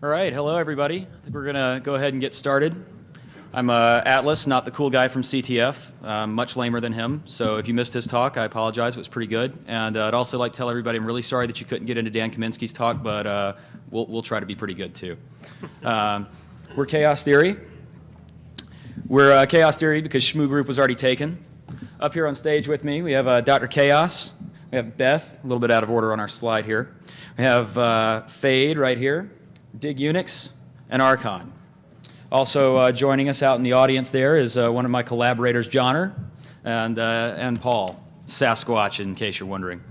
All right, hello everybody. I think we're going to go ahead and get started. I'm Atlas, not the cool guy from CTF, much lamer than him. So if you missed his talk, I apologize. It was pretty good. And I'd also like to tell everybody I'm really sorry that you couldn't get into Dan Kaminsky's talk, but we'll try to be pretty good too. We're Chaos Theory. We're Chaos Theory because Shmoo Group was already taken. Up here on stage with me, we have Dr. Chaos. We have Beth, a little bit out of order on our slide here. We have Fade right here, Dig Unix, and Archon. Also joining us out in the audience there is one of my collaborators, Johnner, and Paul, Sasquatch, in case you're wondering.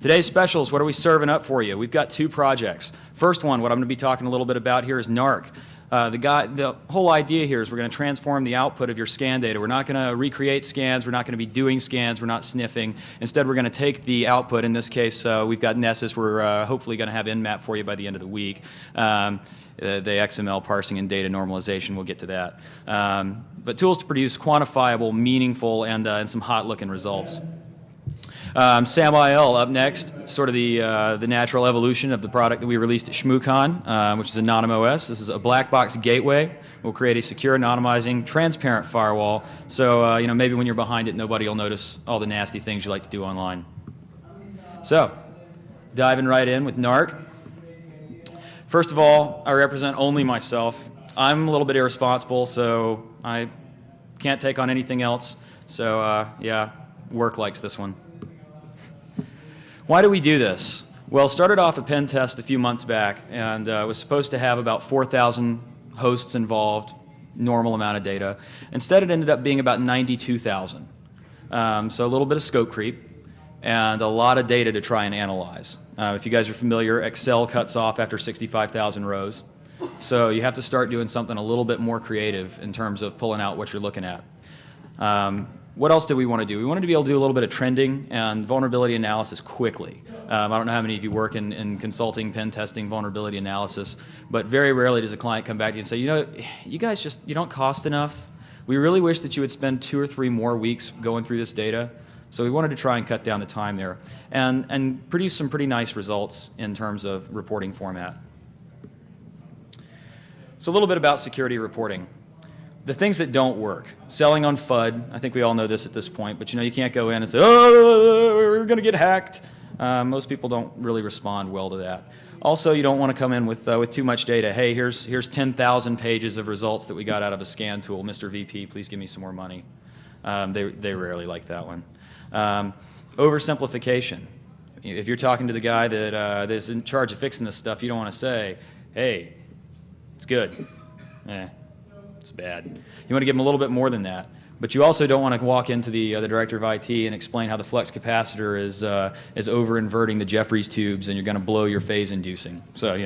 Today's specials, what are we serving up for you? We've got two projects. First one, what I'm going to be talking a little bit about here is NARC. The whole idea here is we're going to transform the output of your scan data. We're not going to recreate scans. We're not going to be doing scans. We're not sniffing. Instead, we're going to take the output. In this case, we've got Nessus. We're hopefully going to have Nmap for you by the end of the week. The XML parsing and data normalization, we'll get to that. But tools to produce quantifiable, meaningful, and some hot-looking results. SAMAEL up next, sort of the natural evolution of the product that we released at ShmooCon, which is AnonymOS. This is a black box gateway. We'll create a secure, anonymizing, transparent firewall. So maybe when you're behind it, nobody will notice all the nasty things you like to do online. So, diving right in with NARC. First of all, I represent only myself. I'm a little bit irresponsible, so I can't take on anything else. So yeah, work likes this one. Why do we do this? Well, started off a pen test a few months back, and was supposed to have about 4,000 hosts involved, normal amount of data. Instead, it ended up being about 92,000. So a little bit of scope creep, and a lot of data to try and analyze. If you guys are familiar, Excel cuts off after 65,000 rows. So you have to start doing something a little bit more creative in terms of pulling out what you're looking at. What else do we want to do? We wanted to be able to do a little bit of trending and vulnerability analysis quickly. I don't know how many of you work in consulting, pen testing, vulnerability analysis, but very rarely does a client come back to you and say, you guys you don't cost enough. We really wish that you would spend 2 or 3 more weeks going through this data. So we wanted to try and cut down the time there and produce some pretty nice results in terms of reporting format. So a little bit about security reporting. The things that don't work. Selling on FUD, I think we all know this at this point, but you can't go in and say, oh, we're going to get hacked. Most people don't really respond well to that. Also, you don't want to come in with too much data. Hey, here's 10,000 pages of results that we got out of a scan tool. Mr. VP, please give me some more money. They rarely like that one. Oversimplification. If you're talking to the guy that's in charge of fixing this stuff, you don't want to say, hey, it's good. It's bad. You want to give them a little bit more than that. But you also don't want to walk into the director of IT and explain how the flux capacitor is over-inverting the Jeffries tubes and you're going to blow your phase inducing. So,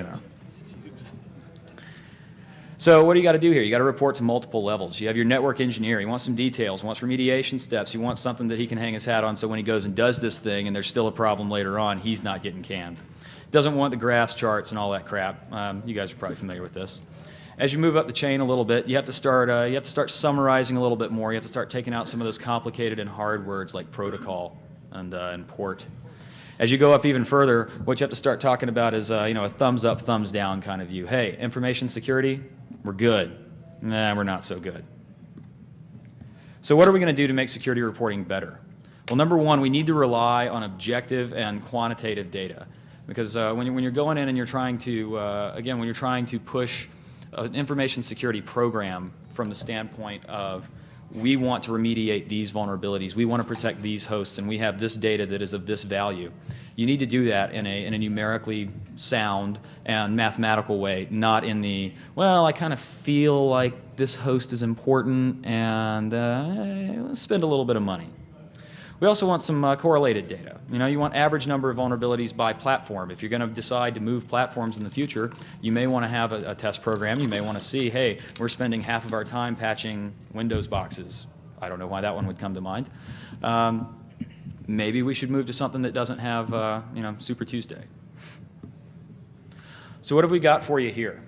So what do you got to do here? You got to report to multiple levels. You have your network engineer. He wants some details. He wants remediation steps. He wants something that he can hang his hat on so when he goes and does this thing and there's still a problem later on, he's not getting canned. Doesn't want the graphs, charts, and all that crap. You guys are probably familiar with this. As you move up the chain a little bit, you have to start summarizing a little bit more. You have to start taking out some of those complicated and hard words like protocol and port. As you go up even further, what you have to start talking about is a thumbs up, thumbs down kind of view. Hey, information security, we're good. Nah, we're not so good. So what are we going to do to make security reporting better? Well, number one, we need to rely on objective and quantitative data, because when you're going in and you're trying to when you're trying to push an information security program from the standpoint of we want to remediate these vulnerabilities, we want to protect these hosts, and we have this data that is of this value. You need to do that in a numerically sound and mathematical way, not in the, well, I kind of feel like this host is important and let's spend a little bit of money. We also want some correlated data. You want average number of vulnerabilities by platform. If you're going to decide to move platforms in the future, you may want to have a test program. You may want to see, hey, we're spending half of our time patching Windows boxes. I don't know why that one would come to mind. Maybe we should move to something that doesn't have, Super Tuesday. So what have we got for you here?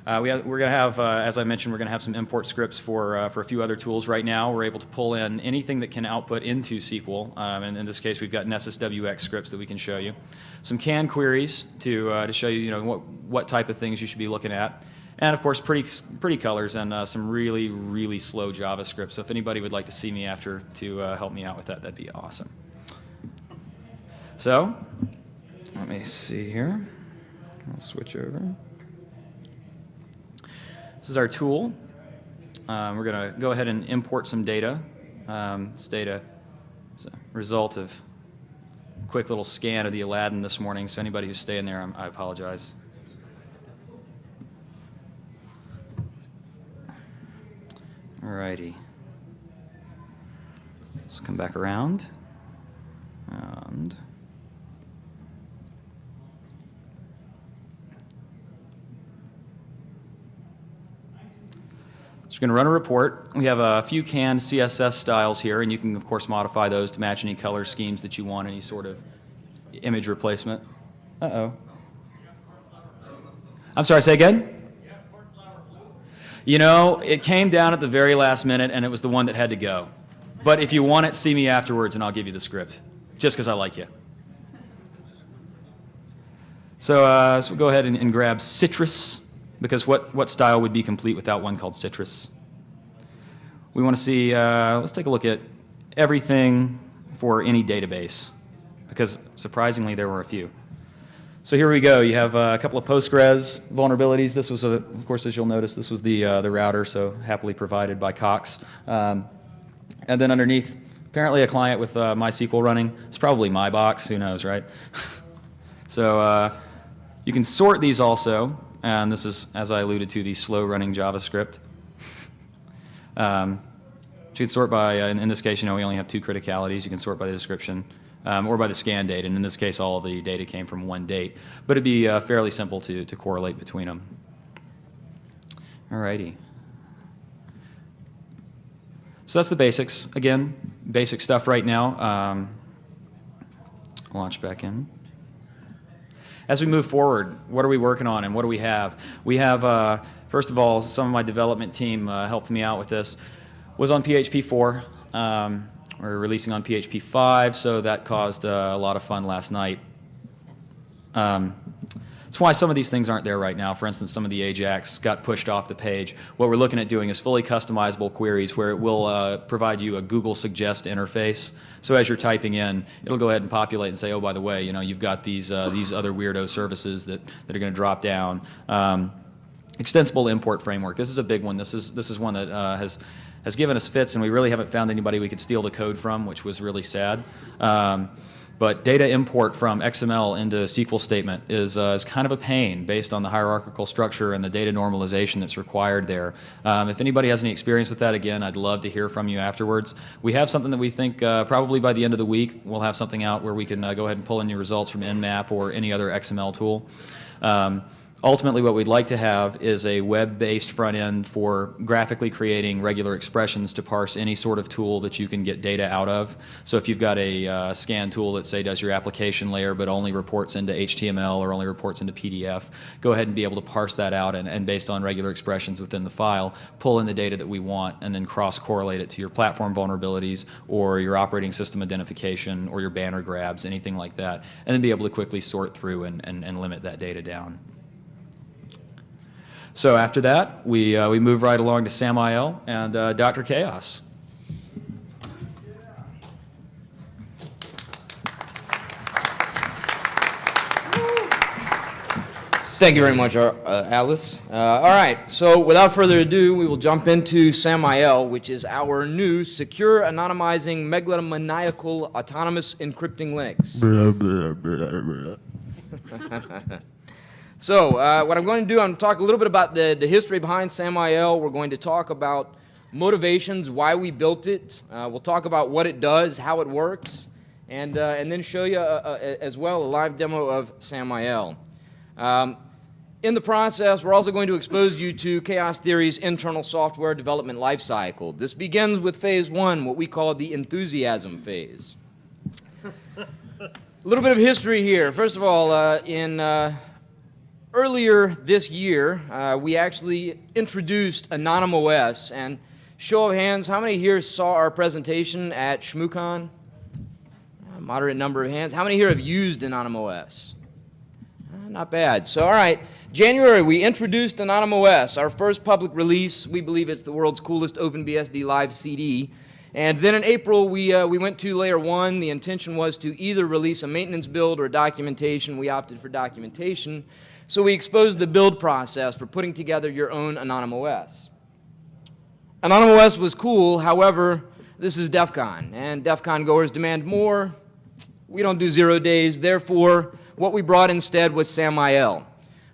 We're going to have, as I mentioned, we're going to have some import scripts for a few other tools right now. We're able to pull in anything that can output into SQL, and in this case, we've got NSSWX scripts that we can show you. Some CAN queries to show you, what type of things you should be looking at. And of course, pretty colors and some really, really slow JavaScript. So if anybody would like to see me after to help me out with that, that'd be awesome. So let me see here. I'll switch over. This is our tool. We're going to go ahead and import some data. This data is a result of a quick little scan of the Aladdin this morning. So anybody who's staying there, I apologize. Alrighty. Let's come back around. And so we're going to run a report. We have a few canned CSS styles here, and you can, of course, modify those to match any color schemes that you want, any sort of image replacement. Uh-oh. I'm sorry, say again? It came down at the very last minute, and it was the one that had to go. But if you want it, see me afterwards, and I'll give you the script, just because I like you. So we'll go ahead and grab Citrus, because what style would be complete without one called Citrus? We want to see, let's take a look at everything for any database, because surprisingly there were a few. So here we go. You have a couple of Postgres vulnerabilities. This was, of course, as you'll notice, this was the router, so happily provided by Kaos. And then underneath, apparently a client with MySQL running. It's probably my box. Who knows, right? So you can sort these also. And this is, as I alluded to, the slow-running JavaScript. You can sort by, in this case, we only have two criticalities. You can sort by the description or by the scan date. And in this case, all of the data came from one date. But it'd be fairly simple to correlate between them. All righty. So that's the basics. Again, basic stuff right now. Launch back in. As we move forward, what are we working on and what do we have? We have, first of all, some of my development team helped me out with this. Was on PHP 4. We're releasing on PHP 5, so that caused a lot of fun last night. That's why some of these things aren't there right now. For instance, some of the Ajax got pushed off the page. What we're looking at doing is fully customizable queries where it will provide you a Google Suggest interface. So as you're typing in, it'll go ahead and populate and say, oh, by the way, you've got these other weirdo services that are going to drop down. Extensible import framework. This is a big one. This is one that has given us fits, and we really haven't found anybody we could steal the code from, which was really sad. But data import from XML into SQL statement is kind of a pain based on the hierarchical structure and the data normalization that's required there. If anybody has any experience with that, again, I'd love to hear from you afterwards. We have something that we think probably by the end of the week we'll have something out where we can go ahead and pull in your results from Nmap or any other XML tool. Ultimately, what we'd like to have is a web-based front end for graphically creating regular expressions to parse any sort of tool that you can get data out of. So if you've got a scan tool that, say, does your application layer but only reports into HTML or only reports into PDF, go ahead and be able to parse that out and based on regular expressions within the file, pull in the data that we want and then cross-correlate it to your platform vulnerabilities or your operating system identification or your banner grabs, anything like that, and then be able to quickly sort through and limit that data down. So after that, we move right along to SAMAEL and Dr. Kaos. Thank you very much, Alice. All right, so without further ado, we will jump into SAMAEL, which is our new secure, anonymizing, megalomaniacal, autonomous encrypting Linux. So what I'm going to do, I'm going to talk a little bit about the history behind SAMAEL. We're going to talk about motivations, why we built it. We'll talk about what it does, how it works, and then show you as well a live demo of SAMAEL. In the process, we're also going to expose you to Chaos Theory's internal software development lifecycle. This begins with phase one, what we call the enthusiasm phase. A little bit of history here. First of all, in earlier this year, we actually introduced AnonymOS. And show of hands, how many here saw our presentation at ShmooCon? A moderate number of hands. How many here have used AnonymOS? Not bad. So, all right. January, we introduced AnonymOS, our first public release. We believe it's the world's coolest OpenBSD live CD. And then in April, we went to layer 1. The intention was to either release a maintenance build or documentation. We opted for documentation. So we exposed the build process for putting together your own AnonymOS. AnonymOS was cool. However, this is Defcon, and Defcon goers demand more. We don't do 0 days. Therefore, what we brought instead was SAMAEL.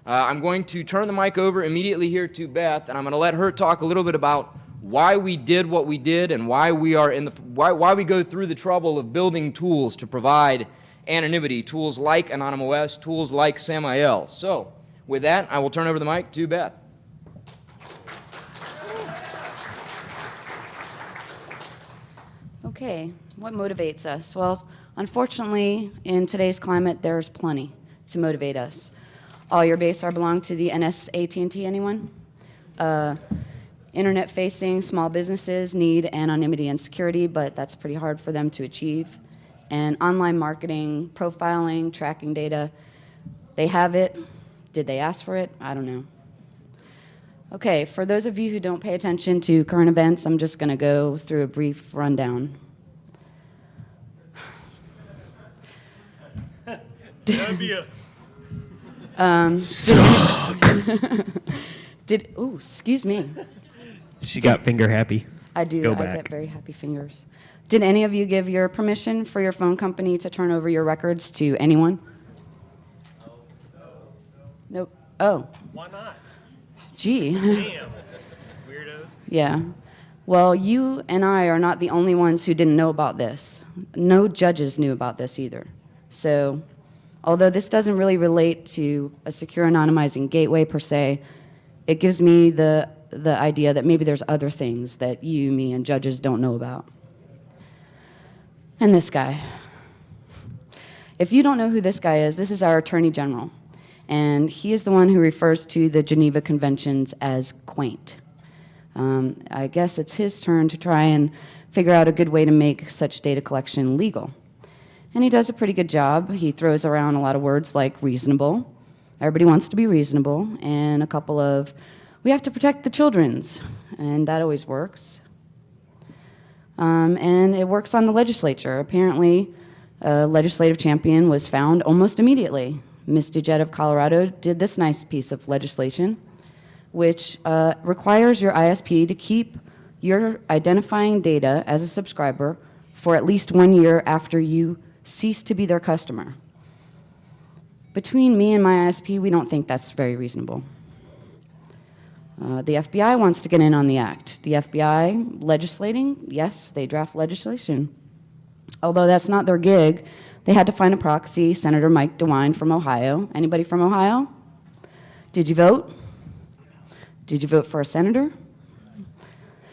I'm going to turn the mic over immediately here to Beth, and I'm going to let her talk a little bit about why we did what we did and why we go through the trouble of building tools to provide anonymity, tools like AnonymOS, tools like SAMAEL. So, with that, I will turn over the mic to Beth. Okay, what motivates us? Well, unfortunately, in today's climate, there's plenty to motivate us. All your base are belong to the NSAT&T, anyone? Internet-facing small businesses need anonymity and security, but that's pretty hard for them to achieve. And online marketing, profiling, tracking data, they have it. Did they ask for it? I don't know. Okay, for those of you who don't pay attention to current events, I'm just going to go through a brief rundown. That'd be a... Ooh, excuse me. She got finger happy. I do. Go I back. get very happy fingers. Did any of you give your permission for your phone company to turn over your records to anyone? Nope. Oh. Why not? Gee. Damn. Weirdos. Yeah. Well, you and I are not the only ones who didn't know about this. No judges knew about this either. So, although this doesn't really relate to a secure anonymizing gateway per se, it gives me the idea that maybe there's other things that you, me, and judges don't know about. And this guy. If you don't know who this guy is, this is our Attorney General. And he is the one who refers to the Geneva Conventions as quaint. I guess it's his turn to try and figure out a good way to make such data collection legal. And he does a pretty good job. He throws around a lot of words like reasonable. Everybody wants to be reasonable. And a couple of, we have to protect the children's. And that always works. And it works on the legislature. Apparently, a legislative champion was found almost immediately. Ms. DeJet of Colorado did this nice piece of legislation, which requires your ISP to keep your identifying data as a subscriber for at least 1 year after you cease to be their customer. Between me and my ISP, we don't think that's very reasonable. The FBI wants to get in on the act. The FBI legislating, yes, they draft legislation. Although that's not their gig, they had to find a proxy, Senator Mike DeWine from Ohio. Anybody from Ohio? Did you vote? Did you vote for a senator?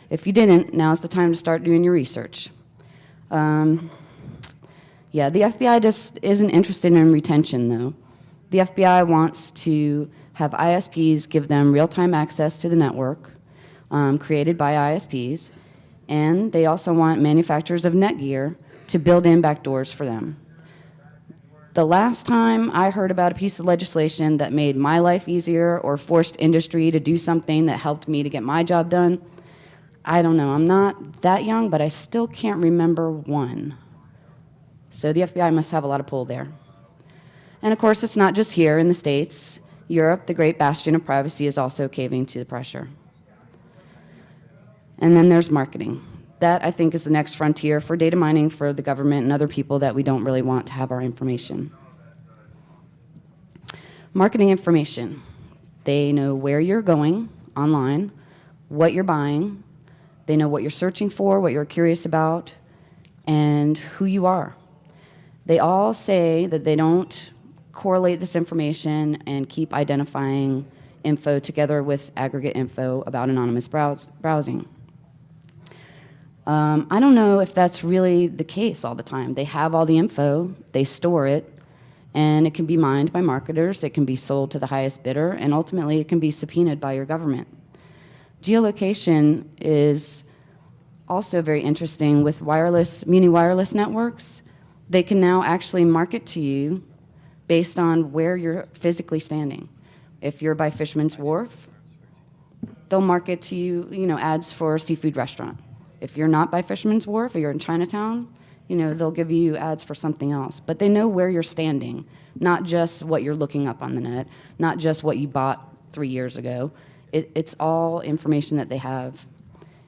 If you didn't, now's the time to start doing your research. Yeah, the FBI just isn't interested in retention, though. The FBI wants to have ISPs give them real-time access to the network created by ISPs, and they also want manufacturers of netgear to build in backdoors for them. The last time I heard about a piece of legislation that made my life easier or forced industry to do something that helped me to get my job done, I don't know. I'm not that young, but I still can't remember one. So the FBI must have a lot of pull there. And of course, it's not just here in the States. Europe, the great bastion of privacy, is also caving to the pressure. And then there's marketing. That, I think, is the next frontier for data mining for the government and other people that we don't really want to have our information. Marketing information. They know where you're going online, what you're buying. They know what you're searching for, what you're curious about, and who you are. They all say that they don't correlate this information and keep identifying info together with aggregate info about anonymous browsing. I don't know if that's really the case all the time. They have all the info, they store it, and it can be mined by marketers, it can be sold to the highest bidder, and ultimately it can be subpoenaed by your government. Geolocation is also very interesting with muni wireless networks. They can now actually market to you based on where you're physically standing. If you're by Fisherman's Wharf, they'll market to you, ads for a seafood restaurant. If you're not by Fisherman's Wharf or you're in Chinatown, they'll give you ads for something else. But they know where you're standing, not just what you're looking up on the net, not just what you bought 3 years ago. It's all information that they have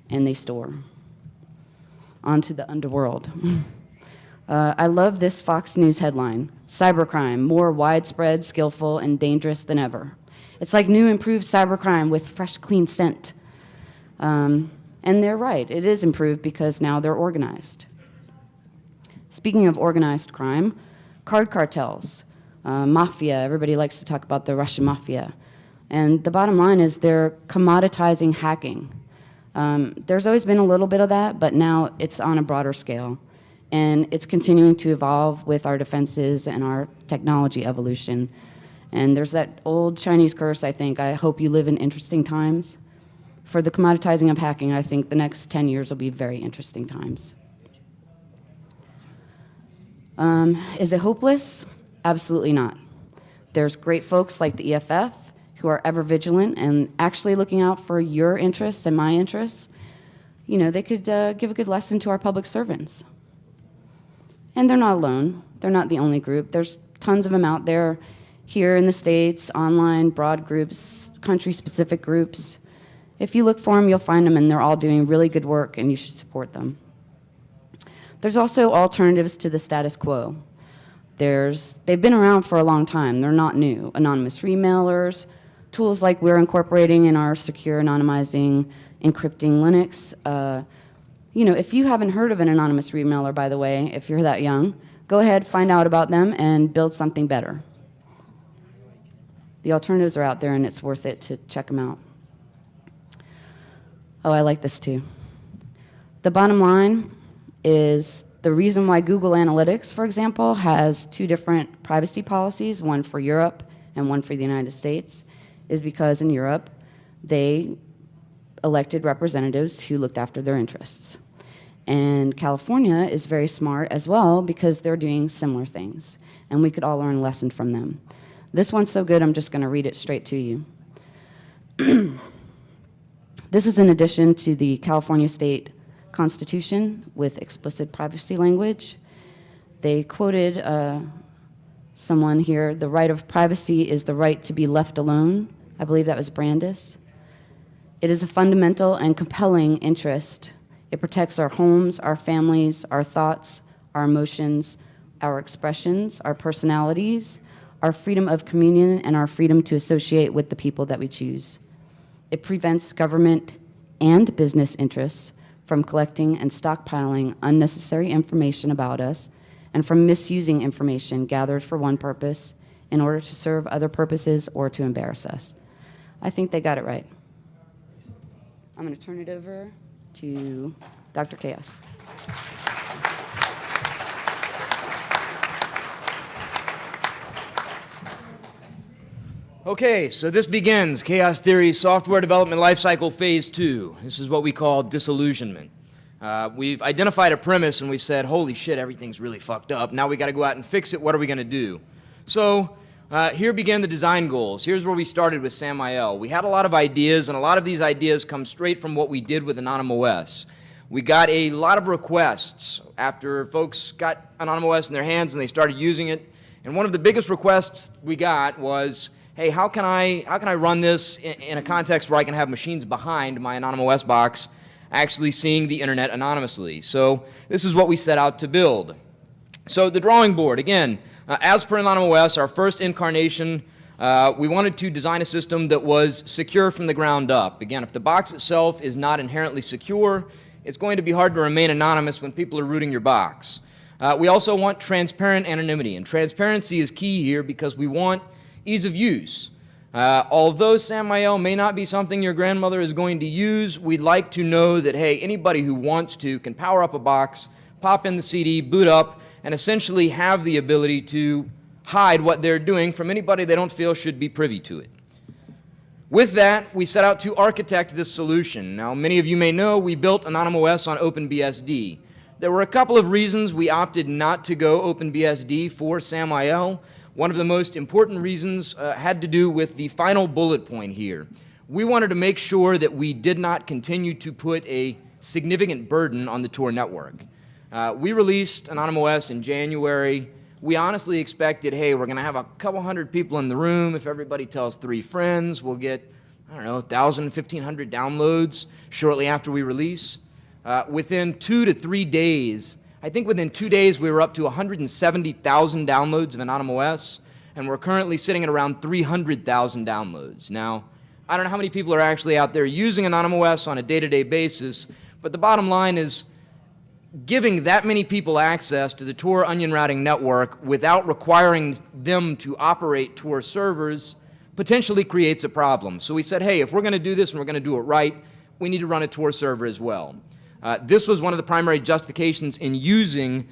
and they store. On to the underworld. I love this Fox News headline: cybercrime, more widespread, skillful, and dangerous than ever. It's like new improved cybercrime with fresh, clean scent. And they're right, it is improved because now they're organized. Speaking of organized crime, card cartels, mafia, everybody likes to talk about the Russian mafia. And the bottom line is they're commoditizing hacking. There's always been a little bit of that, but now it's on a broader scale. And it's continuing to evolve with our defenses and our technology evolution. And there's that old Chinese curse, I think, I hope you live in interesting times. For the commoditizing of hacking, I think the next 10 years will be very interesting times. Is it hopeless? Absolutely not. There's great folks like the EFF who are ever vigilant and actually looking out for your interests and my interests. They could give a good lesson to our public servants. And they're not alone. They're not the only group. There's tons of them out there here in the States, online, broad groups, country-specific groups. If you look for them, you'll find them, and they're all doing really good work, and you should support them. There's also alternatives to the status quo. They've been around for a long time. They're not new. Anonymous remailers, tools like we're incorporating in our secure anonymizing, encrypting Linux. If you haven't heard of an anonymous remailer, by the way, if you're that young, go ahead, find out about them, and build something better. The alternatives are out there, and it's worth it to check them out. Oh, I like this too. The bottom line is the reason why Google Analytics, for example, has 2 different privacy policies, one for Europe and one for the United States, is because in Europe, they elected representatives who looked after their interests. And California is very smart as well because they're doing similar things, and we could all learn a lesson from them. This one's so good, I'm just going to read it straight to you. This is in addition to the California State Constitution with explicit privacy language. They quoted someone here: the right of privacy is the right to be left alone. I believe that was Brandis. It is a fundamental and compelling interest. It protects our homes, our families, our thoughts, our emotions, our expressions, our personalities, our freedom of communion, and our freedom to associate with the people that we choose. It prevents government and business interests from collecting and stockpiling unnecessary information about us and from misusing information gathered for one purpose in order to serve other purposes or to embarrass us. I think they got it right. I'm going to turn it over to Dr. Kaos. Okay, so this begins Chaos Theory's Software Development Lifecycle Phase 2. This is what we call disillusionment. We've identified a premise and we said, holy shit, everything's really fucked up. Now we got to go out and fix it. What are we going to do? So here began the design goals. Here's where we started with SAMAEL. We had a lot of ideas, and a lot of these ideas come straight from what we did with AnonymOS. We got a lot of requests after folks got AnonymOS in their hands and they started using it. And one of the biggest requests we got was, hey, how can I run this in a context where I can have machines behind my AnonymOS box actually seeing the internet anonymously? So this is what we set out to build. So the drawing board, again, as per AnonymOS, our first incarnation, we wanted to design a system that was secure from the ground up. Again, if the box itself is not inherently secure, it's going to be hard to remain anonymous when people are rooting your box. We also want transparent anonymity, and transparency is key here because we want ease of use. Although SAMAEL may not be something your grandmother is going to use, we'd like to know that, hey, anybody who wants to can power up a box, pop in the CD, boot up, and essentially have the ability to hide what they're doing from anybody they don't feel should be privy to it. With that, we set out to architect this solution. Now, many of you may know we built AnonymOS on OpenBSD. There were a couple of reasons we opted not to go OpenBSD for SAMAEL. One of the most important reasons had to do with the final bullet point here. We wanted to make sure that we did not continue to put a significant burden on the Tor network. We released AnonymOS in January. We honestly expected, hey, we're going to have a couple hundred people in the room. If everybody tells 3 friends, we'll get, I don't know, 1,000, 1,500 downloads shortly after we release. Within 2 to 3 days, I think within 2 days, we were up to 170,000 downloads of AnonymOS, and we're currently sitting at around 300,000 downloads. Now, I don't know how many people are actually out there using AnonymOS on a day-to-day basis, but the bottom line is, giving that many people access to the Tor onion routing network without requiring them to operate Tor servers potentially creates a problem. So we said, hey, if we're going to do this and we're going to do it right, we need to run a Tor server as well. This was one of the primary justifications in using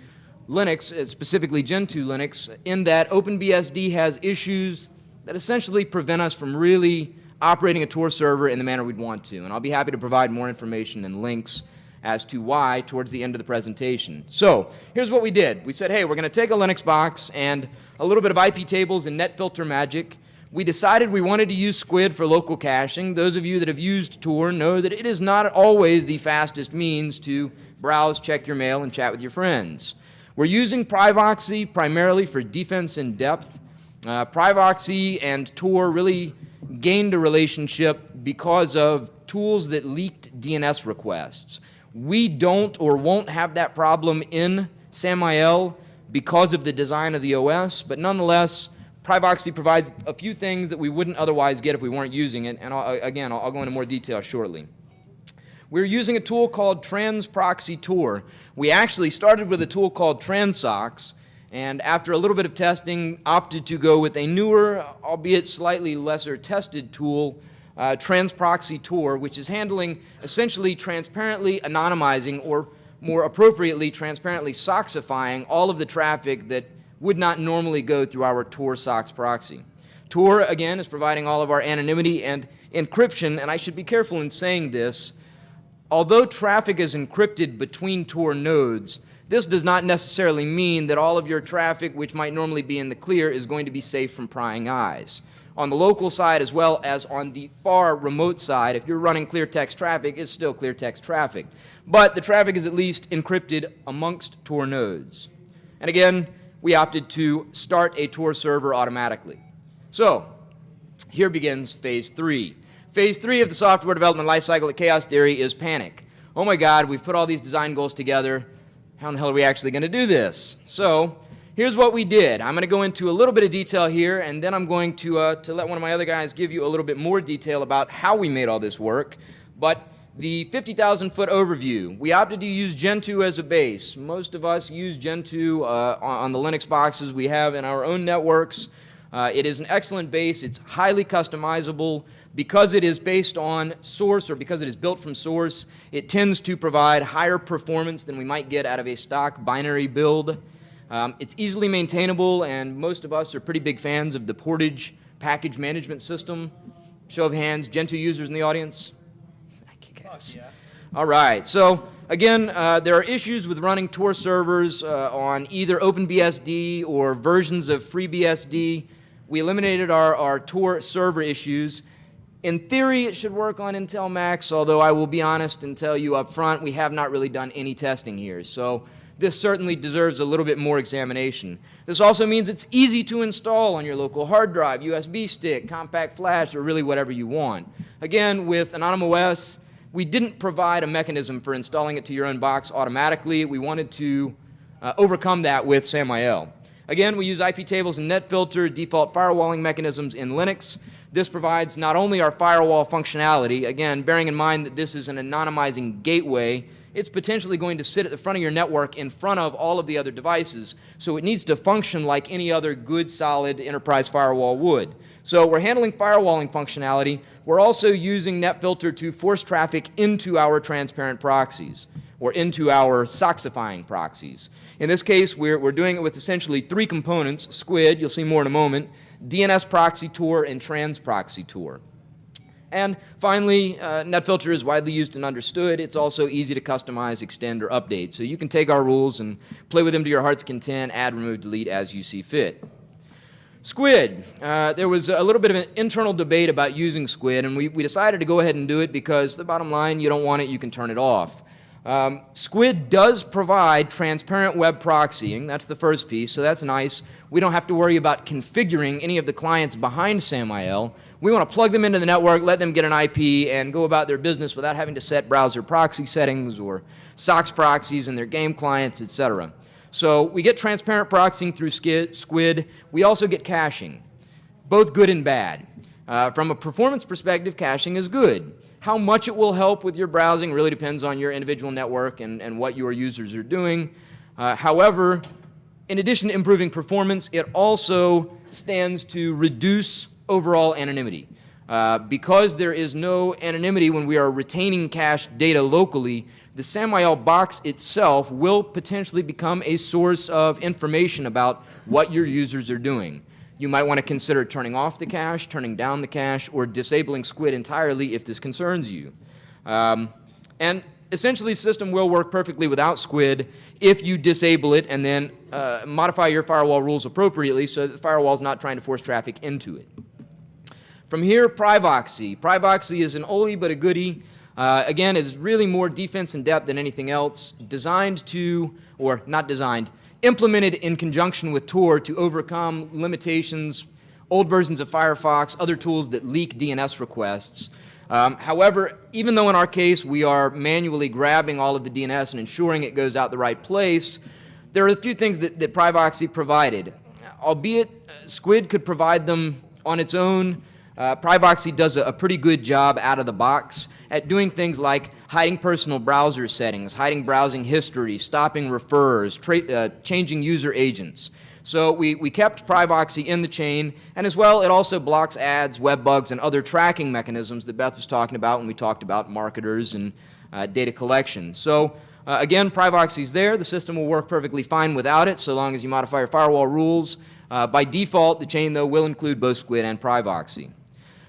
Linux, specifically Gentoo Linux, in that OpenBSD has issues that essentially prevent us from really operating a Tor server in the manner we'd want to. And I'll be happy to provide more information and links as to why towards the end of the presentation. So here's what we did. We said, hey, we're going to take a Linux box and a little bit of IP tables and netfilter magic. We decided we wanted to use Squid for local caching. Those of you that have used Tor know that it is not always the fastest means to browse, check your mail, and chat with your friends. We're using Privoxy primarily for defense in depth. Privoxy and Tor really gained a relationship because of tools that leaked DNS requests. We don't or won't have that problem in SAMAEL because of the design of the OS, but nonetheless, Privoxy provides a few things that we wouldn't otherwise get if we weren't using it, and I'll go into more detail shortly. We're using a tool called Transproxy Tor. We actually started with a tool called Transox, and after a little bit of testing, opted to go with a newer, albeit slightly lesser tested tool, Transproxy Tor, which is handling essentially transparently anonymizing, or more appropriately, transparently soxifying all of the traffic that would not normally go through our Tor sox proxy. Tor, again, is providing all of our anonymity and encryption, and I should be careful in saying this. Although traffic is encrypted between Tor nodes, this does not necessarily mean that all of your traffic, which might normally be in the clear, is going to be safe from prying eyes. On the local side as well as on the far remote side, if you're running clear text traffic, it's still clear text traffic. But the traffic is at least encrypted amongst Tor nodes. And again, we opted to start a Tor server automatically. So, here begins phase 3. Phase 3 of the software development lifecycle at Chaos Theory is panic. Oh my God, we've put all these design goals together. How in the hell are we actually going to do this? So, here's what we did. I'm going to go into a little bit of detail here, and then I'm going to let one of my other guys give you a little bit more detail about how we made all this work. But the 50,000-foot overview, we opted to use Gentoo as a base. Most of us use Gentoo on the Linux boxes we have in our own networks. It is an excellent base. It's highly customizable. Because it is based on source, or because it is built from source, it tends to provide higher performance than we might get out of a stock binary build. It's easily maintainable, and most of us are pretty big fans of the Portage package management system. Show of hands, Gentoo users in the audience? Yeah. All right, so again, there are issues with running Tor servers on either OpenBSD or versions of FreeBSD. We eliminated our Tor server issues. In theory, it should work on Intel Macs, although I will be honest and tell you up front, we have not really done any testing here. So this certainly deserves a little bit more examination. This also means it's easy to install on your local hard drive, USB stick, compact flash, or really whatever you want. Again, with AnonymOS, we didn't provide a mechanism for installing it to your own box automatically. We wanted to overcome that with SAMAEL. Again, we use IP tables and netfilter default firewalling mechanisms in Linux. This provides not only our firewall functionality, again, bearing in mind that this is an anonymizing gateway, it's potentially going to sit at the front of your network in front of all of the other devices, so it needs to function like any other good, solid enterprise firewall would. So we're handling firewalling functionality. We're also using netfilter to force traffic into our transparent proxies. or into our soxifying proxies. In this case, we're doing it with essentially three components: SQUID, you'll see more in a moment, DNS proxy Tor, and trans proxy Tor. And finally, NetFilter is widely used and understood. It's also easy to customize, extend, or update. So you can take our rules and play with them to your heart's content, add, remove, delete as you see fit. SQUID. There was a little bit of an internal debate about using SQUID, and we decided to go ahead and do it because the bottom line, you don't want it, you can turn it off. SQUID does provide transparent web proxying. That's the first piece, so that's nice. We don't have to worry about configuring any of the clients behind SAMAEL. We want to plug them into the network, let them get an IP, and go about their business without having to set browser proxy settings or SOX proxies in their game clients, etc. So we get transparent proxying through SQUID. We also get caching, both good and bad. From a performance perspective, caching is good. How much it will help with your browsing really depends on your individual network and what your users are doing. However, in addition to improving performance, it also stands to reduce overall anonymity. Because there is no anonymity when we are retaining cached data locally, the SAMAEL box itself will potentially become a source of information about what your users are doing. You might want to consider turning off the cache, turning down the cache, or disabling SQUID entirely if this concerns you. And essentially, the system will work perfectly without SQUID if you disable it and then modify your firewall rules appropriately so that the firewall is not trying to force traffic into it. From here, Privoxy. Privoxy is an oldie but a goodie. Again, is really more defense in depth than anything else, designed to, or not designed, implemented in conjunction with Tor to overcome limitations, old versions of Firefox, other tools that leak DNS requests. However, even though in our case we are manually grabbing all of the DNS and ensuring it goes out the right place, there are a few things that Privoxy provided. Albeit SQUID could provide them on its own, Privoxy does a pretty good job out of the box at doing things like hiding personal browser settings, hiding browsing history, stopping refers, changing user agents. So we kept Privoxy in the chain, and as well, it also blocks ads, web bugs, and other tracking mechanisms that Beth was talking about when we talked about marketers and data collection. So again, Privoxy's there. The system will work perfectly fine without it, so long as you modify your firewall rules. By default, the chain, though, will include both SQUID and Privoxy.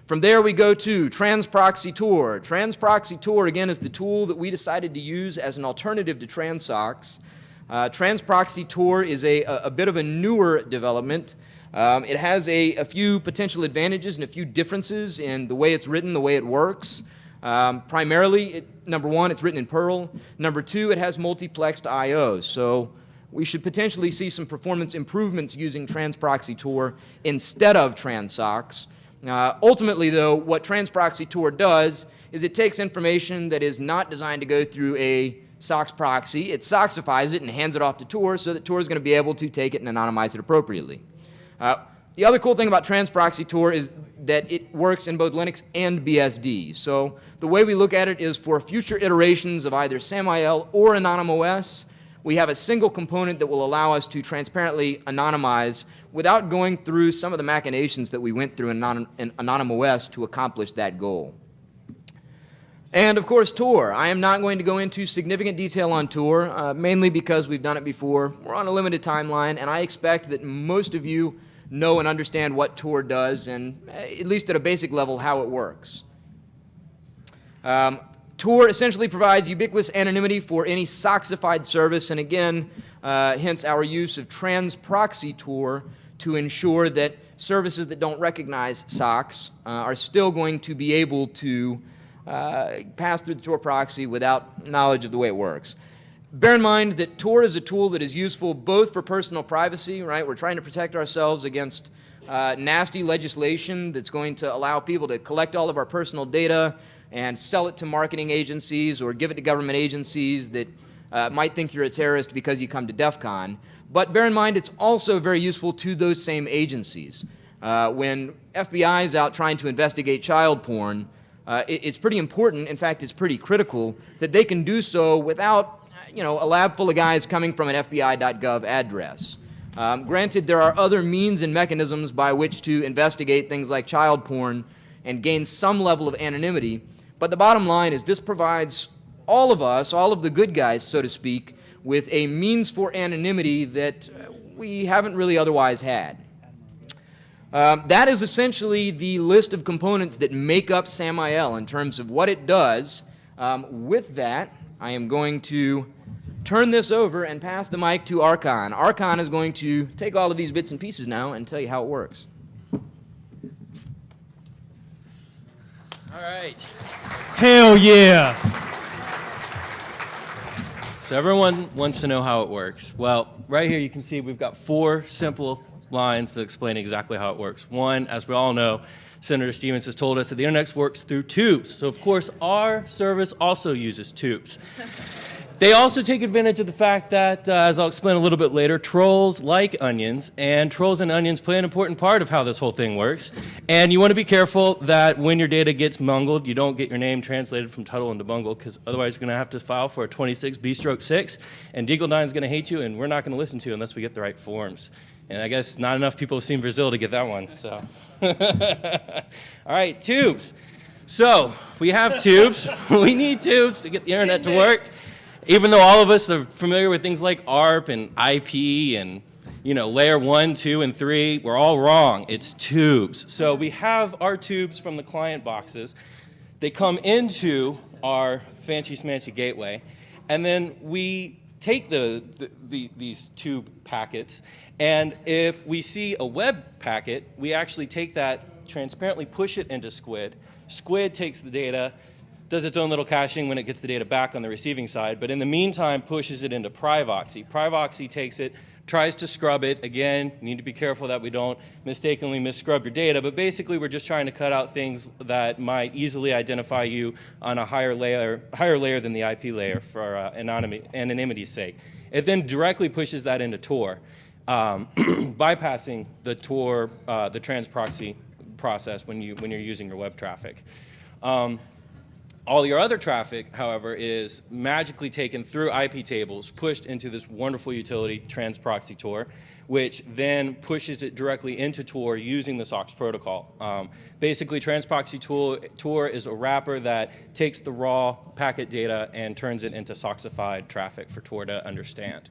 From there, we go to Transproxy Tor. Transproxy Tor, again, is the tool that we decided to use as an alternative to TransSox. Transproxy Tor is a bit of a newer development. It has a few potential advantages and a few differences in the way it's written, the way it works. Primarily, number one, it's written in Perl. Number two, it has multiplexed I/O. So we should potentially see some performance improvements using Transproxy Tor instead of TransSox. Ultimately, though, what Transproxy Tor does is it takes information that is not designed to go through a SOX proxy, it soxifies it and hands it off to Tor so that Tor is going to be able to take it and anonymize it appropriately. The other cool thing about Transproxy Tor is that it works in both Linux and BSD. So the way we look at it is for future iterations of either SAMAEL or AnonymOS, we have a single component that will allow us to transparently anonymize without going through some of the machinations that we went through in AnonymOS to accomplish that goal. And of course, Tor. I am not going to go into significant detail on Tor, mainly because we've done it before. We're on a limited timeline, and I expect that most of you know and understand what Tor does, and at least at a basic level, how it works. Tor essentially provides ubiquitous anonymity for any soxified service, and again, hence our use of Transproxy Tor to ensure that services that don't recognize SOX are still going to be able to pass through the Tor proxy without knowledge of the way it works. Bear in mind that Tor is a tool that is useful both for personal privacy, right? We're trying to protect ourselves against nasty legislation that's going to allow people to collect all of our personal data and sell it to marketing agencies or give it to government agencies that might think you're a terrorist because you come to Defcon. But bear in mind, it's also very useful to those same agencies. When FBI is out trying to investigate child porn, it's pretty important, in fact, it's pretty critical, that they can do so without, a lab full of guys coming from an FBI.gov address. Granted, there are other means and mechanisms by which to investigate things like child porn and gain some level of anonymity, but the bottom line is this provides all of us, all of the good guys, so to speak, with a means for anonymity that we haven't really otherwise had. That is essentially the list of components that make up SAMAEL in terms of what it does. With that, I am going to turn this over and pass the mic to Archon. Archon is going to take all of these bits and pieces now and tell you how it works. All right. Hell yeah. So everyone wants to know how it works. Well, right here you can see we've got 4 simple lines to explain exactly how it works. One, as we all know, Senator Stevens has told us that the internet works through tubes. So of course, our service also uses tubes. They also take advantage of the fact that, as I'll explain a little bit later, trolls like onions, and trolls and onions play an important part of how this whole thing works. And you want to be careful that when your data gets mungled, you don't get your name translated from Tuttle into Bungle, because otherwise you're going to have to file for a 26B/6, and Deagledine's going to hate you, and we're not going to listen to you unless we get the right forms. And I guess not enough people have seen Brazil to get that one, so. All right, tubes. So we have tubes. We need tubes to get the internet to work. Even though all of us are familiar with things like ARP and IP and, you know, layer 1, 2, and 3, we're all wrong. It's tubes. So we have our tubes from the client boxes. They come into our fancy smancy gateway, and then we take these tube packets, and if we see a web packet, we actually take that, transparently push it into Squid. Squid takes the data, does its own little caching when it gets the data back on the receiving side, but in the meantime pushes it into Privoxy. Privoxy takes it, tries to scrub it. Again, you need to be careful that we don't mistakenly misscrub your data, but basically we're just trying to cut out things that might easily identify you on a higher layer than the IP layer for anonymity's sake. It then directly pushes that into Tor, bypassing the Tor, the trans proxy process when you're using your web traffic. All your other traffic, however, is magically taken through IP tables, pushed into this wonderful utility, transproxy Tor, which then pushes it directly into Tor using the SOX protocol. Basically, transproxy Tor is a wrapper that takes the raw packet data and turns it into SOXified traffic for Tor to understand.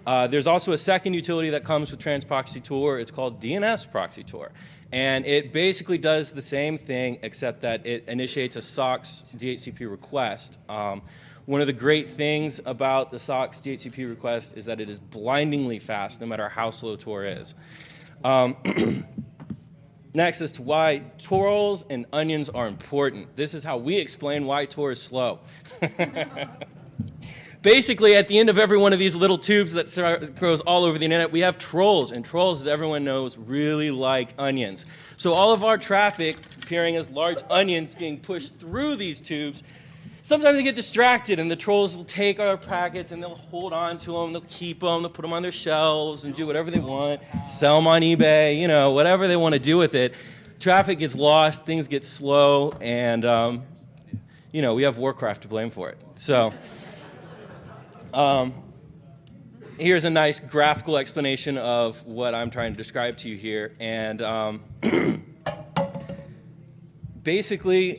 There's also a second utility that comes with transproxy Tor. It's called DNS proxy Tor. And it basically does the same thing, except that it initiates a SOX DHCP request. One of the great things about the SOX DHCP request is that it is blindingly fast, no matter how slow Tor is. Next, as to why trolls and onions are important. This is how we explain why Tor is slow. Basically, at the end of every one of these little tubes that grows all over the internet, we have trolls, and trolls, as everyone knows, really like onions. So all of our traffic appearing as large onions being pushed through these tubes, sometimes they get distracted, and the trolls will take our packets, and they'll hold on to them, they'll keep them, they'll put them on their shelves, and do whatever they want, sell them on eBay, you know, whatever they want to do with it. Traffic gets lost, things get slow, and, you know, we have Warcraft to blame for it. So. Here's a nice graphical explanation of what I'm trying to describe to you here. And basically,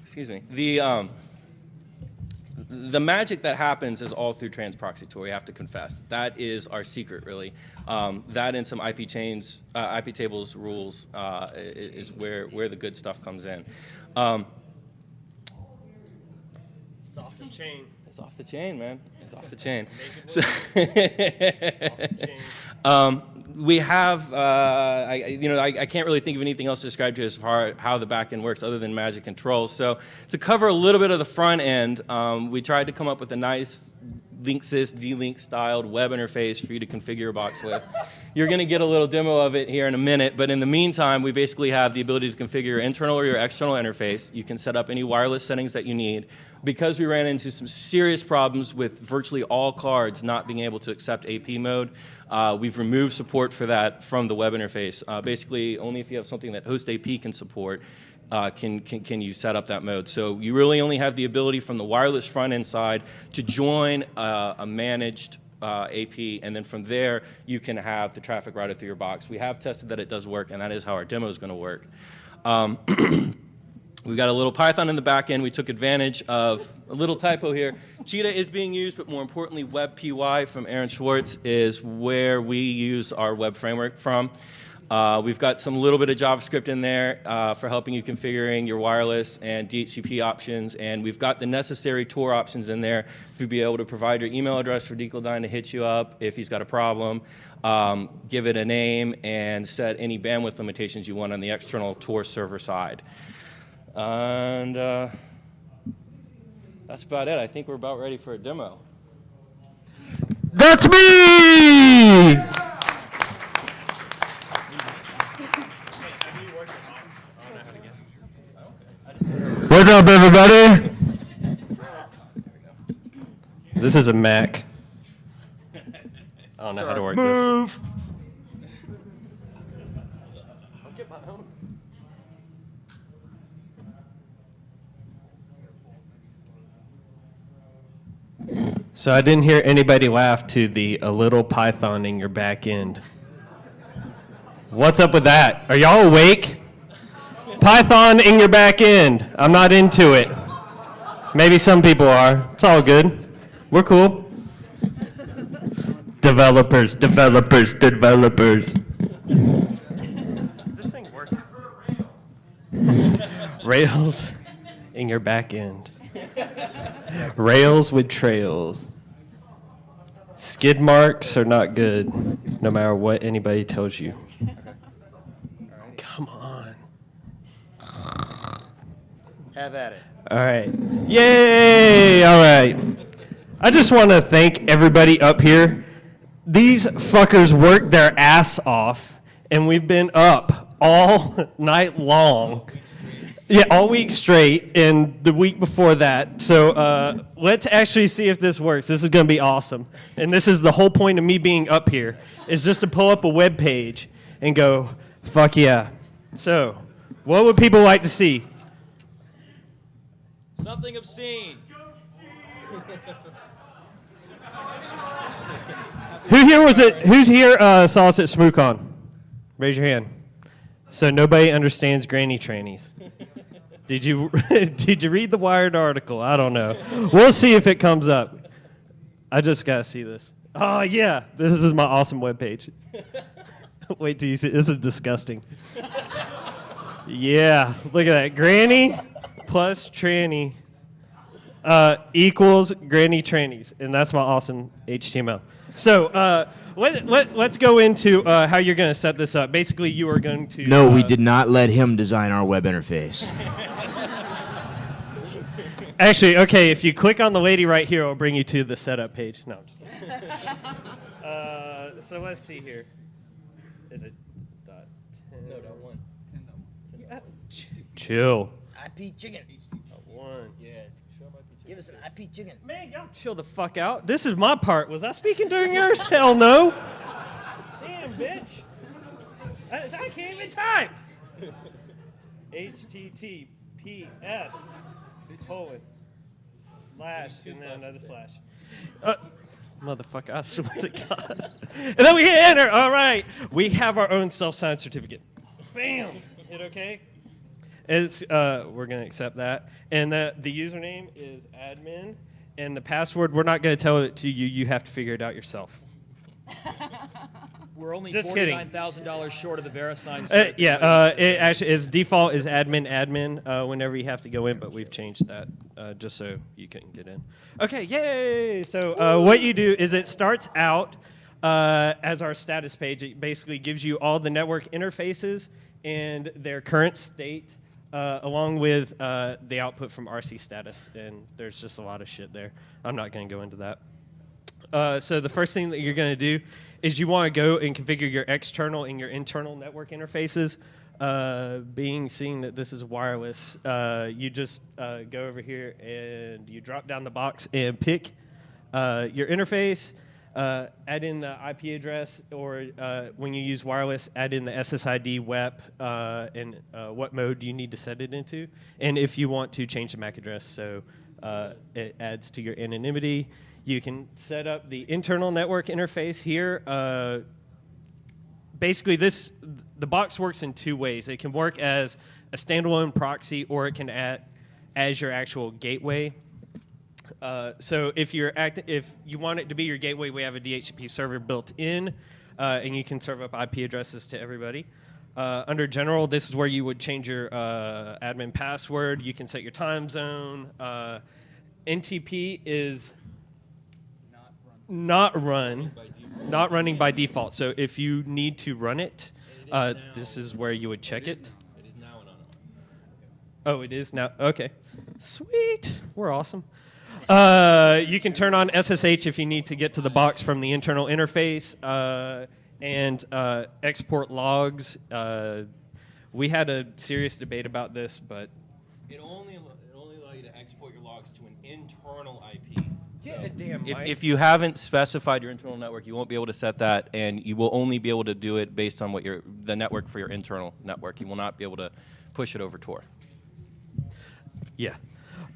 excuse me, the magic that happens is all through transproxy Tor, we have to confess. That is our secret, really. That and some IP chains, IP tables rules is where the good stuff comes in. It's off the chain. It's off the chain, man. It's off the chain. So, we have, I can't really think of anything else to describe to you as far as how the back end works other than magic controls. So to cover a little bit of the front end, we tried to come up with a nice linksys, D-Link styled web interface for you to configure your box with. You're going to get a little demo of it here in a minute, but in the meantime, we basically have the ability to configure your internal or your external interface. You can set up any wireless settings that you need. Because we ran into some serious problems with virtually all cards not being able to accept AP mode, we've removed support for that from the web interface. Basically, only if you have something that host AP can support can you set up that mode. So you really only have the ability from the wireless front end side to join a managed AP, and then from there you can have the traffic routed through your box. We have tested that it does work, and that is how our demo is going to work. We've got a little Python in the back end. We took advantage of a little typo here. Cheetah is being used, but more importantly, WebPY from Aaron Schwartz is where we use our web framework from. We've got some little bit of JavaScript in there for helping you configuring your wireless and DHCP options, and we've got the necessary Tor options in there to be able to provide your email address for Decoldine to hit you up if he's got a problem, give it a name, and set any bandwidth limitations you want on the external Tor server side. And that's about it. I think we're about ready for a demo. That's me! What's up, everybody? This is a Mac. I don't know how to work this. I'll get my own. So I didn't hear anybody laugh to the a little Python in your back end. What's up with that? Are y'all awake? Python in your back end. I'm not into it. Maybe some people are. It's all good. We're cool. Developers, developers, developers. Is this thing working? Rails in your back end. Rails with trails. Skid marks are not good, no matter what anybody tells you. Come on. Have at it. All right. Yay! All right. I just want to thank everybody up here. These fuckers worked their ass off, and we've been up all night long. Yeah, all week straight, and the week before that. So let's actually see if this works. This is going to be awesome. And this is the whole point of me being up here, is just to pull up a web page and go, fuck yeah. So, what would people like to see? Something obscene. Who's here saw us at SmooCon? Raise your hand. So nobody understands granny trannies. Did you read the Wired article? I don't know. We'll see if it comes up. I just gotta see this. Oh yeah, this is my awesome webpage. Wait till you see. This is disgusting. Yeah, look at that. Granny plus tranny equals granny trannies, and that's my awesome HTML. So let's go into how you're going to set this up. Basically, you are going to... No, we did not let him design our web interface. Actually, okay, if you click on the lady right here, it'll bring you to the setup page. No, I'm just kidding. So let's see here. Is it .10? No, .1. Chill. IP chicken. .1. Yeah. Give us an IP chicken. Man, y'all chill the fuck out. This is my part. Was I speaking during yours? Hell no. Damn, bitch. I can't even type. HTTPS : / and then another slash. Motherfucker, I swear to God. And then we hit enter. All right. We have our own self-signed certificate. Bam. Hit okay. It's, we're going to accept that. And the username is admin. And the password, we're not going to tell it to you. You have to figure it out yourself. We're only Just kidding. $49,000 short of the VeriSign. It actually is default is admin whenever you have to go in, but we've changed that just so you can get in. Okay, yay! So what you do is it starts out as our status page. It basically gives you all the network interfaces and their current state, along with the output from RC status. And there's just a lot of shit there. I'm not going to go into that. So the first thing that you're going to do is you want to go and configure your external and your internal network interfaces. Seeing that this is wireless, you just go over here and you drop down the box and pick your interface, add in the IP address, or when you use wireless, add in the SSID WEP and what mode you need to set it into, and if you want to change the MAC address so it adds to your anonymity. You can set up the internal network interface here. Basically, the box works in two ways. It can work as a standalone proxy, or it can act as your actual gateway. So if you want it to be your gateway, we have a DHCP server built in, and you can serve up IP addresses to everybody. Under general, this is where you would change your admin password. You can set your time zone. NTP is not running by default. So if you need to run it, this is where you would check it. It is now and on. Oh, it is now. Okay, sweet. We're awesome. You can turn on SSH if you need to get to the box from the internal interface, and export logs. We had a serious debate about this, but It only allows you to export your logs to an internal IP. Yeah, damn, If you haven't specified your internal network, you won't be able to set that, and you will only be able to do it based on what the network for your internal network. You will not be able to push it over Tor. yeah.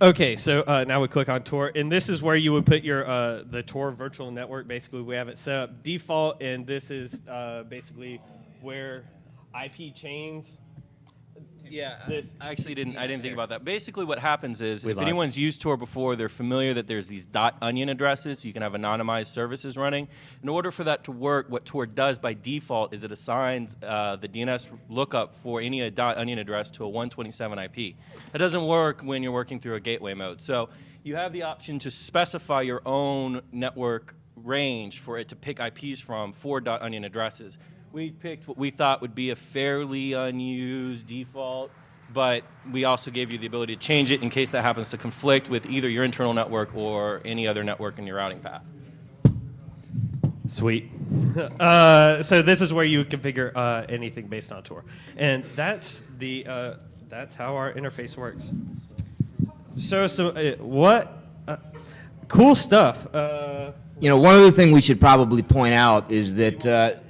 Okay, so now we click on Tor, and this is where you would put your the Tor virtual network. Basically, we have it set up default, and this is basically where IP chains. Yeah, This- I didn't think about that. Basically, what happens is, if lied. anyone's used Tor before, they're familiar that there's these .onion addresses. You can have anonymized services running. In order for that to work, what Tor does by default is it assigns the DNS lookup for any .onion address to a 127 IP. That doesn't work when you're working through a gateway mode. So you have the option to specify your own network range for it to pick IPs from for .onion addresses. We picked what we thought would be a fairly unused default, but we also gave you the ability to change it in case that happens to conflict with either your internal network or any other network in your routing path. Sweet. So this is where you would configure anything based on Tor, and that's how our interface works. So cool stuff. One other thing we should probably point out is that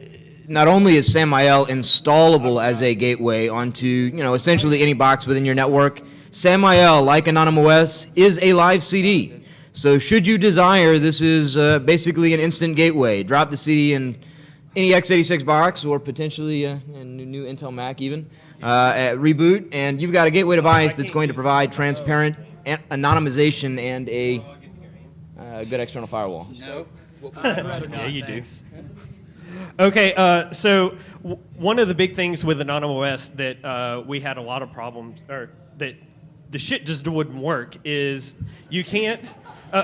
not only is SAMAEL installable as a gateway onto, essentially any box within your network, SAMAEL, like AnonymOS, is a live CD. So should you desire, this is basically an instant gateway. Drop the CD in any x86 box or potentially a new Intel Mac even, reboot, and you've got a gateway device that's going to provide transparent anonymization and a good external firewall. Yeah, you do. Okay, so one of the big things with AnonymOS that we had a lot of problems, or that the shit just wouldn't work, is you can't.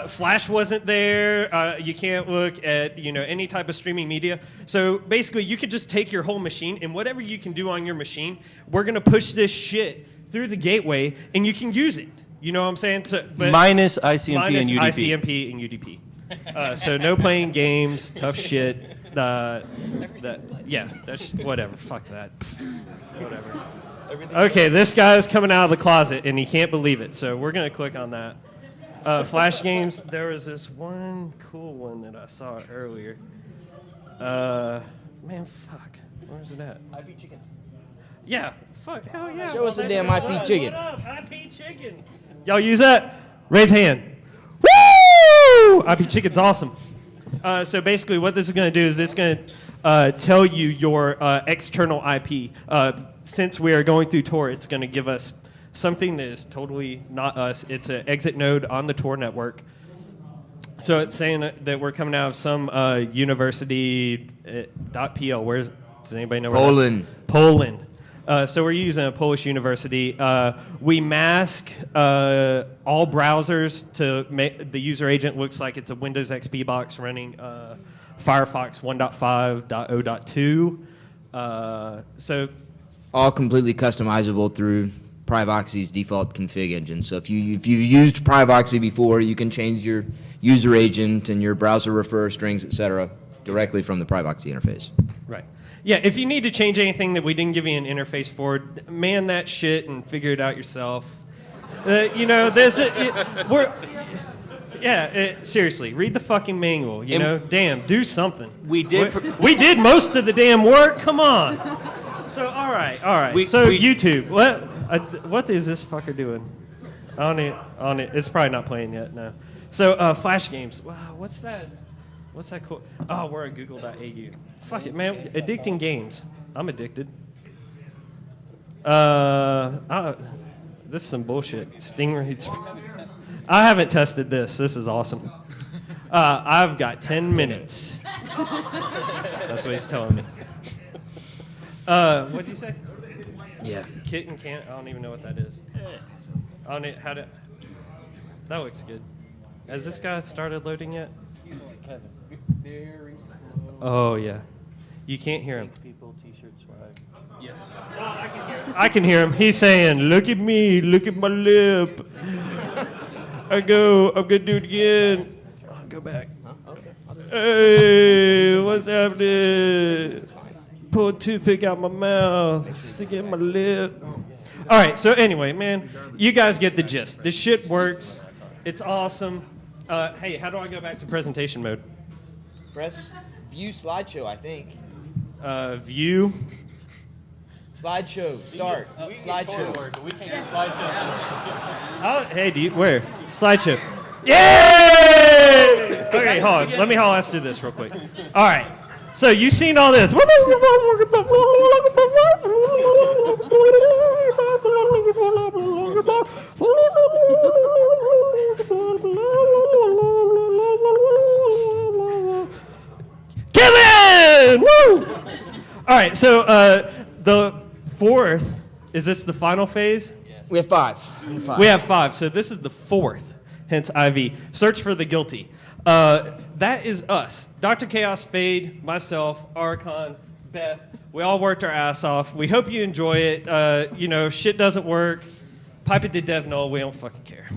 Flash wasn't there. You can't look at any type of streaming media. So basically, you could just take your whole machine and whatever you can do on your machine, we're gonna push this shit through the gateway, and you can use it. You know what I'm saying? Minus ICMP and UDP. ICMP and UDP. So no playing games, tough shit. That's whatever. Fuck that. Whatever. Okay, this guy's coming out of the closet and he can't believe it. So we're gonna click on that. Flash games. There was this one cool one that I saw earlier. Man, fuck. Where's it at? IP chicken. Yeah. Fuck. Hell yeah. Show us the damn What IP up? chicken. What up? IP chicken. Y'all use that? Raise hand. Woo! IP chicken's awesome. So basically what this is going to do is it's going to tell you your external IP. Since we are going through Tor, it's going to give us something that is totally not us. It's an exit node on the Tor network. So it's saying that we're coming out of some university .pl. Does anybody know where Poland. Poland. So we're using a Polish university. We mask all browsers to make the user agent looks like it's a Windows XP box running Firefox 1.5.0.2. So All completely customizable through Privoxy's default config engine. So if you've used Privoxy before, you can change your user agent and your browser refer strings, etc., directly from the Privoxy interface. right. Yeah, if you need to change anything that we didn't give you an interface for, man that shit and figure it out yourself. Seriously, read the fucking manual. Damn, do something. We did. We did most of the damn work. Come on. So all right. YouTube, what is this fucker doing? On it. It's probably not playing yet. No. So Flash games. Wow, what's that? What's that cool? Oh, we're at google.au. Fuck it, man. Addicting games. I'm addicted. This is some bullshit. Stingrays. I haven't tested this. This is awesome. I've got 10 minutes. That's what he's telling me. What'd you say? Yeah. Kitten can't. I don't even know what that is. I don't know how to. That looks good. Has this guy started loading yet? He's like Kevin. Very slow. Oh yeah. You can't hear him. People, t-shirt, swag. Yes. I can hear him. He's saying, "Look at me. Look at my lip." I'm gonna do it again. Oh, go back. Hey, what's happening? Pull a toothpick out my mouth, stick it in my lip. All right, so anyway, man, you guys get the gist. This shit works. It's awesome. Hey, how do I go back to presentation mode? Press view slideshow, I think. View. Slideshow, start. Slideshow. But we can't get slideshows. Oh, hey, where? Slideshow. Yay! Okay, hold on. Let me us do this real quick. All right. So you've seen all this. Kevin! Woo! All right, so the fourth, is this the final phase? We have five. We have five, so this is the fourth, hence IV. Search for the guilty. That is us. Dr. Kaos, Fade, myself, Archon, Beth. We all worked our ass off. We hope you enjoy it. Shit doesn't work. Pipe it to Dev Null. We don't fucking care.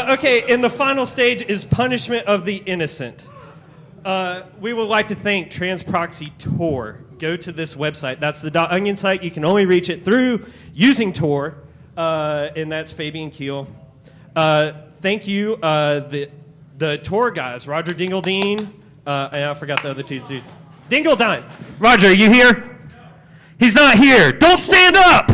Okay, and the final stage is punishment of the innocent. We would like to thank Transproxy Tor. Go to this website. That's the .onion site. You can only reach it through using Tor, and that's Fabian Keel. Thank you, the Tor guys, Roger Dingledine, and I forgot the other two dudes. Dingledine. Roger, are you here? He's not here. Don't stand up!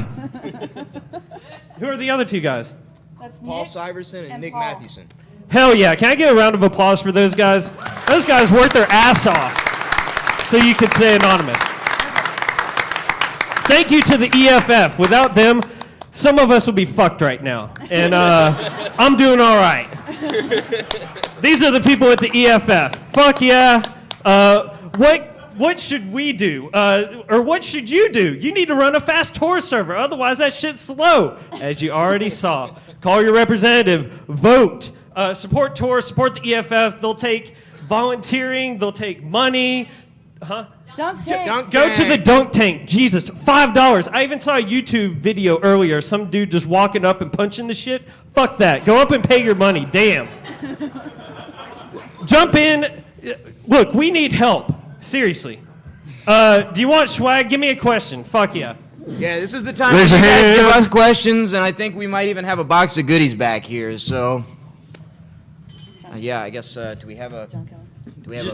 Who are the other two guys? That's Paul Syverson and Nick Paul. Mathewson. Hell yeah. Can I get a round of applause for those guys? Those guys worked their ass off so you could say anonymous. Thank you to the EFF. Without them, some of us would be fucked right now. And I'm doing all right. These are the people at the EFF. Fuck yeah. What should we do? Or what should you do? You need to run a fast Tor server. Otherwise, that shit's slow, as you already saw. Call your representative. Vote. Support Tor. Support the EFF. They'll take volunteering. They'll take money. Huh? Dunk tank. Go to the dunk tank. Jesus, $5. I even saw a YouTube video earlier. Some dude just walking up and punching the shit. Fuck that. Go up and pay your money. Damn. Jump in. Look, we need help. Seriously. Do you want swag? Give me a question. Fuck yeah. Yeah, this is the time for you guys to give us questions, and I think we might even have a box of goodies back here. So, yeah, I guess do we have a?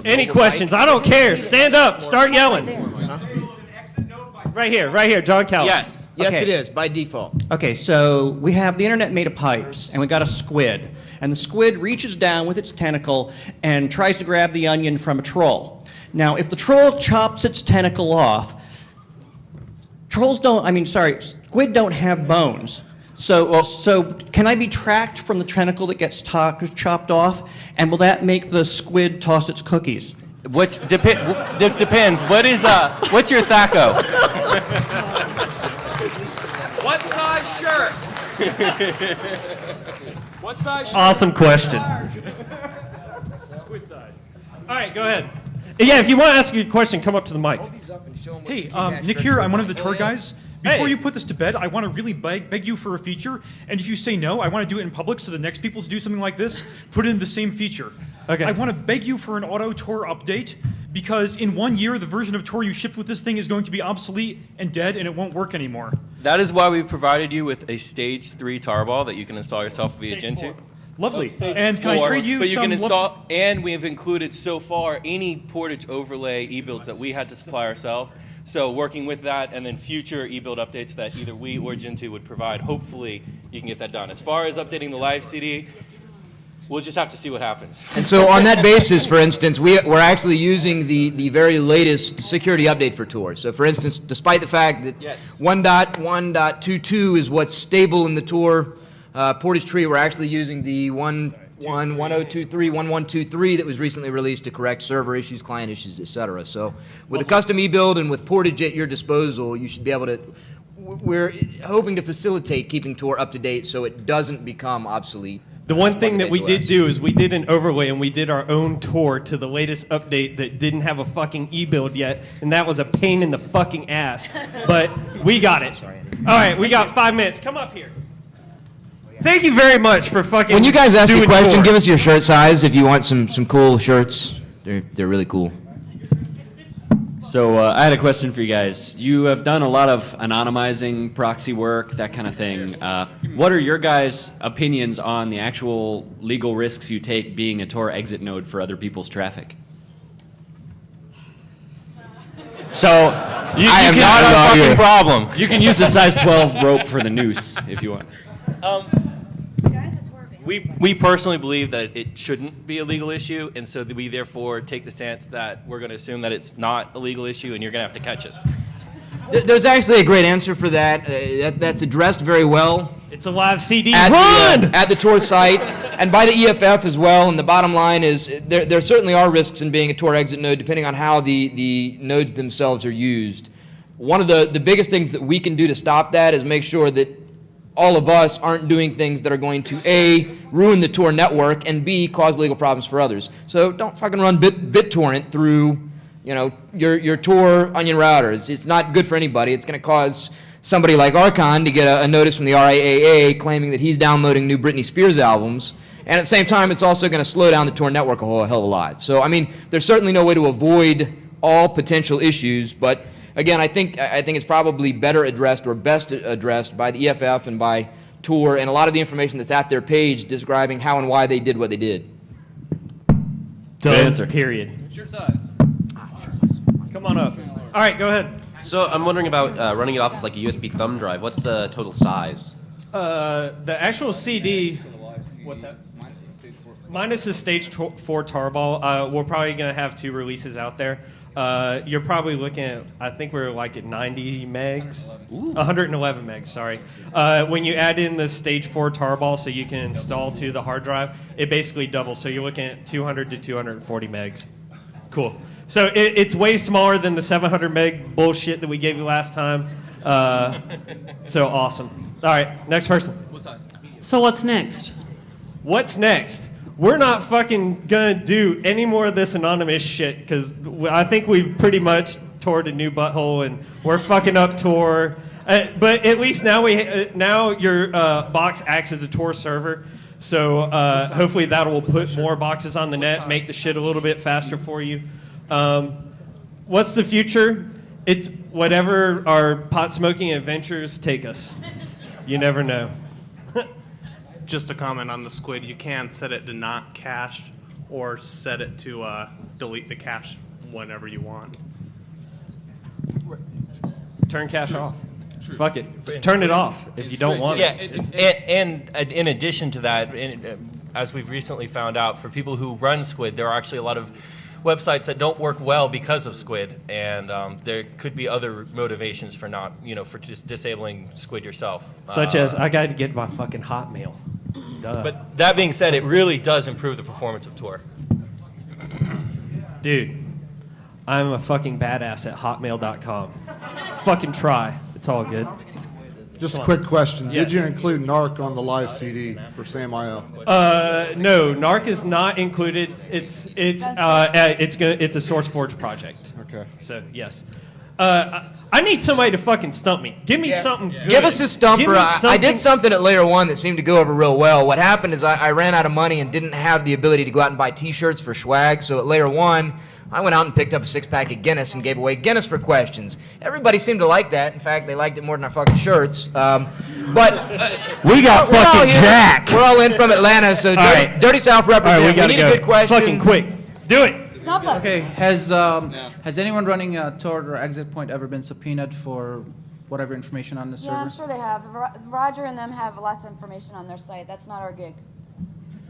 Any questions? I don't care. Stand up. Start yelling. Right here, John Callis. Yes. Yes, Okay. it is by default. Okay, so we have the internet made of pipes, and we got a squid. And the squid reaches down with its tentacle and tries to grab the onion from a troll. Now, if the troll chops its tentacle off, squid don't have bones. So can I be tracked from the tentacle that gets chopped off? And will that make the squid toss its cookies? Depends. What's your thaco? What size shirt? What size shirt? Awesome question. Squid size. All right, go ahead. Yeah, if you want to ask a question, come up to the mic. Hey, Nick here. I'm one of the tour guys. Before you put this to bed, I want to really beg you for a feature. And if you say no, I want to do it in public so the next people to do something like this, put in the same feature. Okay. I want to beg you for an auto tour update because in 1 year, the version of Tor you shipped with this thing is going to be obsolete and dead and it won't work anymore. That is why we've provided you with a stage 3 tarball that you can install yourself via Gentoo. Lovely. And can I trade you but you some can install, and we have included so far any portage overlay e-builds that we had to supply ourselves. So working with that and then future e-build updates that either we or Gentoo would provide, hopefully you can get that done. As far as updating the live CD, We'll just have to see what happens. And so on that basis, for instance, we're actually using the very latest security update for Tor. So for instance, despite the fact that 1.1.22 is what's stable in the Tor portage tree, we're actually using the 1.1023 that was recently released to correct server issues, client issues, etc. So with a custom e-build and with portage at your disposal, you should be able to, we're hoping to facilitate keeping Tor up to date so it doesn't become obsolete. The one thing that we did do is we did an overlay and we did our own Tor to the latest update that didn't have a fucking e-build yet, and that was a pain in the fucking ass. But we got it. All right, we got 5 minutes. Come up here. Thank you very much for fucking When you guys ask a doing question, Tor. give us your shirt size if you want some cool shirts. They're really cool. So I had a question for you guys. You have done a lot of anonymizing, proxy work, that kind of thing. What are your guys' opinions on the actual legal risks you take being a Tor exit node for other people's traffic? So, you am can not have a a fucking lawyer. problem. You can use a size 12 rope for the noose if you want. We personally believe that it shouldn't be a legal issue, and so we therefore take the stance that we're going to assume that it's not a legal issue, and you're going to have to catch us. There's actually a great answer for that. That's addressed very well It's a live CD. at Run! the Tor site and by the EFF as well. And the bottom line is there certainly are risks in being a Tor exit node depending on how the nodes themselves are used. One of the biggest things that we can do to stop that is make sure that all of us aren't doing things that are going to A, ruin the Tor network, and B, cause legal problems for others. So don't fucking run BitTorrent through, you know, your Tor onion router. It's not good for anybody. It's going to cause somebody like Archon to get a notice from the RIAA claiming that he's downloading new Britney Spears albums. And at the same time, it's also going to slow down the Tor network a whole hell of a lot. So, I mean, there's certainly no way to avoid all potential issues, but again, I think it's probably better addressed or best addressed by the EFF and by Tor and a lot of the information that's at their page describing how and why they did what they did. Done. answer. Period. Shirt size. Come on up. All right, go ahead. So I'm wondering about running it off of like a USB thumb drive. What's the total size? The actual CD. What's that? Minus the stage 4 tarball. We're probably going to have 2 releases out there. You're probably looking at, I think we're like at 90 megs, 111 megs, sorry. When you add in the stage 4 tarball so you can install to the hard drive, it basically doubles. So you're looking at 200 to 240 megs. Cool. So it's way smaller than the 700 meg bullshit that we gave you last time. So awesome. All right, next person. What size? So what's next? What's next? We're not fucking gonna do any more of this anonymous shit because I think we've pretty much toured a new butthole and we're fucking up Tor. But at least now now your box acts as a Tor server, so hopefully that will put more boxes on the net, make the shit a little bit faster for you. What's the future? It's whatever our pot smoking adventures take us. You never know. Just a comment on the squid, you can set it to not cache or set it to delete the cache whenever you want. Turn cache off. Fuck it. Just turn it off if you don't want it. And in addition to that, as we've recently found out, for people who run Squid, there are actually a lot of websites that don't work well because of Squid, and there could be other motivations for not, for just disabling Squid yourself. Such as, I got to get my fucking Hotmail. Duh. But that being said, it really does improve the performance of Tor. Dude, I'm a fucking badass at hotmail.com. Fucking try. It's all good. Just a quick question. Yes. Did you include NARC on the live CD for SAMAEL? No, NARC is not included. It's a SourceForge project. Okay. So yes. I need somebody to fucking stump me. Give me something good. Give us a stumper. Give me I did something at Layer 1 that seemed to go over real well. What happened is I ran out of money and didn't have the ability to go out and buy T-shirts for swag. So at Layer 1, I went out and picked up a 6-pack of Guinness and gave away Guinness for questions. Everybody seemed to like that. In fact, they liked it more than our fucking shirts. But we got we're fucking all here. Jack. We're all in from Atlanta, so Dirty South represent. All right, we need go. a good question. Fucking quick. Do it. Stop us. Okay, has anyone running a Tor or exit point ever been subpoenaed for whatever information on the server? Yeah, I'm sure they have. Roger and them have lots of information on their site. That's not our gig.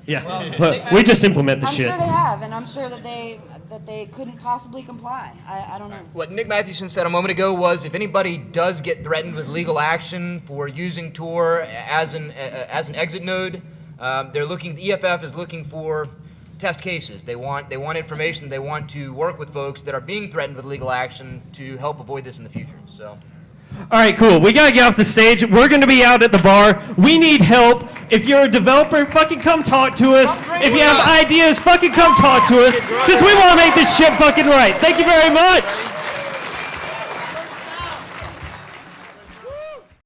Yeah, but we just implement the I'm shit. sure they have, and I'm sure that they couldn't possibly comply. I don't know. What Nick Mathewson said a moment ago was, if anybody does get threatened with legal action for using Tor as an exit node, the EFF is looking for test cases. They want information. They want to work with folks that are being threatened with legal action to help avoid this in the future. So. All right, cool. We gotta get off the stage. We're gonna be out at the bar. We need help. If you're a developer, fucking come talk to us. If you have ideas, fucking come talk to us. Because we want to make this shit fucking right. Thank you very much.